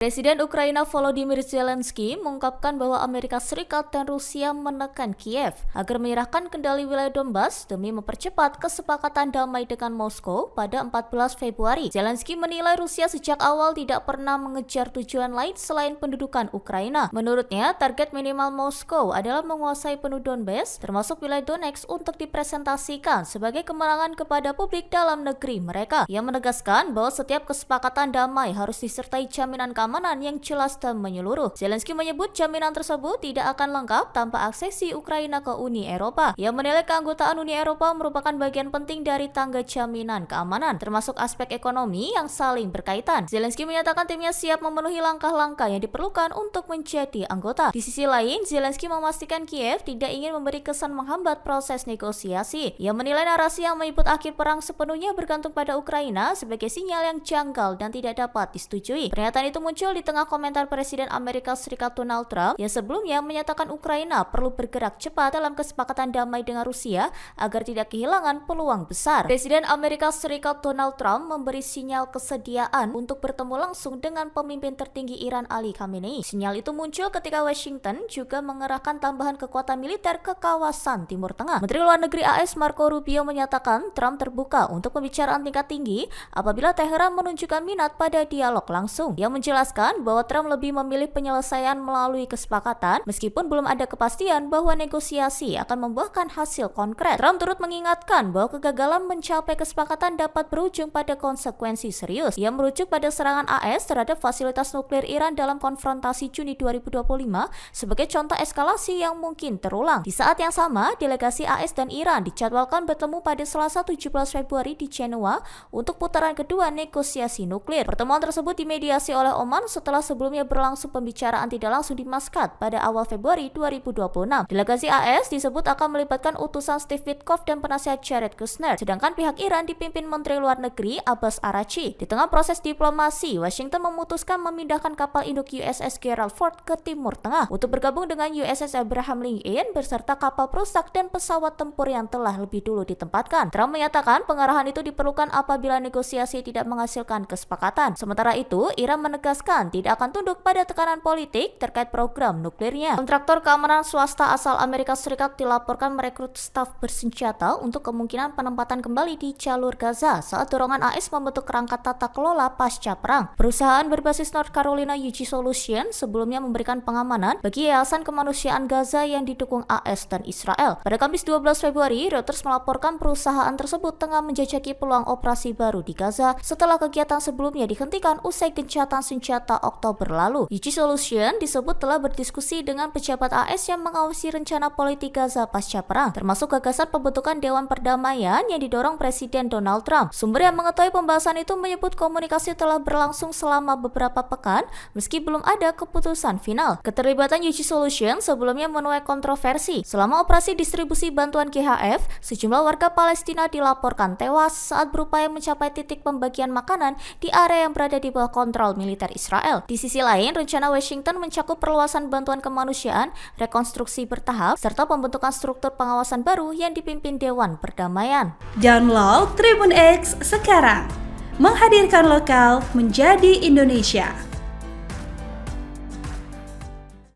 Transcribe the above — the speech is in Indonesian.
Presiden Ukraina Volodymyr Zelensky mengungkapkan bahwa Amerika Serikat dan Rusia menekan Kiev agar menyerahkan kendali wilayah Donbas demi mempercepat kesepakatan damai dengan Moskow pada 14 Februari. Zelensky menilai Rusia sejak awal tidak pernah mengejar tujuan lain selain pendudukan Ukraina. Menurutnya, target minimal Moskow adalah menguasai penuh Donbas, termasuk wilayah Donetsk, untuk dipresentasikan sebagai kemenangan kepada publik dalam negeri mereka. Ia menegaskan bahwa setiap kesepakatan damai harus disertai jaminan keamanan yang jelas dan menyeluruh. Zelensky menyebut jaminan tersebut tidak akan lengkap tanpa aksesi Ukraina ke Uni Eropa. Ia menilai keanggotaan Uni Eropa merupakan bagian penting dari tangga jaminan keamanan, termasuk aspek ekonomi yang saling berkaitan. Zelensky menyatakan timnya siap memenuhi langkah-langkah yang diperlukan untuk menjadi anggota. Di sisi lain, Zelensky memastikan Kiev tidak ingin memberi kesan menghambat proses negosiasi. Ia menilai narasi yang menyebut akhir perang sepenuhnya bergantung pada Ukraina sebagai sinyal yang janggal dan tidak dapat disetujui. Pernyataan itu muncul di tengah komentar Presiden Amerika Serikat Donald Trump yang sebelumnya menyatakan Ukraina perlu bergerak cepat dalam kesepakatan damai dengan Rusia agar tidak kehilangan peluang besar. Presiden Amerika Serikat Donald Trump memberi sinyal kesediaan untuk bertemu langsung dengan pemimpin tertinggi Iran Ali Khamenei. Sinyal itu muncul ketika Washington juga mengerahkan tambahan kekuatan militer ke kawasan Timur Tengah. Menteri Luar Negeri AS Marco Rubio menyatakan Trump terbuka untuk pembicaraan tingkat tinggi apabila Teheran menunjukkan minat pada dialog langsung. Dia menjelaskan bahwa Trump lebih memilih penyelesaian melalui kesepakatan meskipun belum ada kepastian bahwa negosiasi akan membuahkan hasil konkret. Trump turut mengingatkan bahwa kegagalan mencapai kesepakatan dapat berujung pada konsekuensi serius. Ia merujuk pada serangan AS terhadap fasilitas nuklir Iran dalam konfrontasi Juni 2025 sebagai contoh eskalasi yang mungkin terulang. Di saat yang sama, delegasi AS dan Iran dijadwalkan bertemu pada Selasa 17 Februari di Jenewa untuk putaran kedua negosiasi nuklir. Pertemuan tersebut dimediasi oleh Oman setelah sebelumnya berlangsung pembicaraan tidak langsung di Muscat pada awal Februari 2026. Delegasi AS disebut akan melibatkan utusan Steve Witkoff dan penasihat Jared Kushner, sedangkan pihak Iran dipimpin Menteri Luar Negeri Abbas Araghchi. Di tengah proses diplomasi, Washington memutuskan memindahkan kapal induk USS Gerald Ford ke Timur Tengah untuk bergabung dengan USS Abraham Lincoln beserta kapal perusak dan pesawat tempur yang telah lebih dulu ditempatkan. Trump menyatakan pengarahan itu diperlukan apabila negosiasi tidak menghasilkan kesepakatan. Sementara itu, Iran menegaskan tidak akan tunduk pada tekanan politik terkait program nuklirnya. Kontraktor keamanan swasta asal Amerika Serikat dilaporkan merekrut staf bersenjata untuk kemungkinan penempatan kembali di jalur Gaza saat dorongan AS membentuk kerangka tata kelola pasca perang. Perusahaan berbasis North Carolina UG Solution sebelumnya memberikan pengamanan bagi Yayasan Kemanusiaan Gaza yang didukung AS dan Israel. Pada Kamis 12 Februari, Reuters melaporkan perusahaan tersebut tengah menjajaki peluang operasi baru di Gaza setelah kegiatan sebelumnya dihentikan usai gencatan senjata Oktober lalu. UG Solution disebut telah berdiskusi dengan pejabat AS yang mengawasi rencana politik Gaza pasca perang, termasuk gagasan pembentukan Dewan Perdamaian yang didorong Presiden Donald Trump. Sumber yang mengetahui pembahasan itu menyebut komunikasi telah berlangsung selama beberapa pekan meski belum ada keputusan final. Keterlibatan UG Solution sebelumnya menuai kontroversi. Selama operasi distribusi bantuan GHF, sejumlah warga Palestina dilaporkan tewas saat berupaya mencapai titik pembagian makanan di area yang berada di bawah kontrol militer Israel. Di sisi lain, rencana Washington mencakup perluasan bantuan kemanusiaan, rekonstruksi bertahap, serta pembentukan struktur pengawasan baru yang dipimpin Dewan Perdamaian. Download Tribun X sekarang, menghadirkan lokal menjadi Indonesia.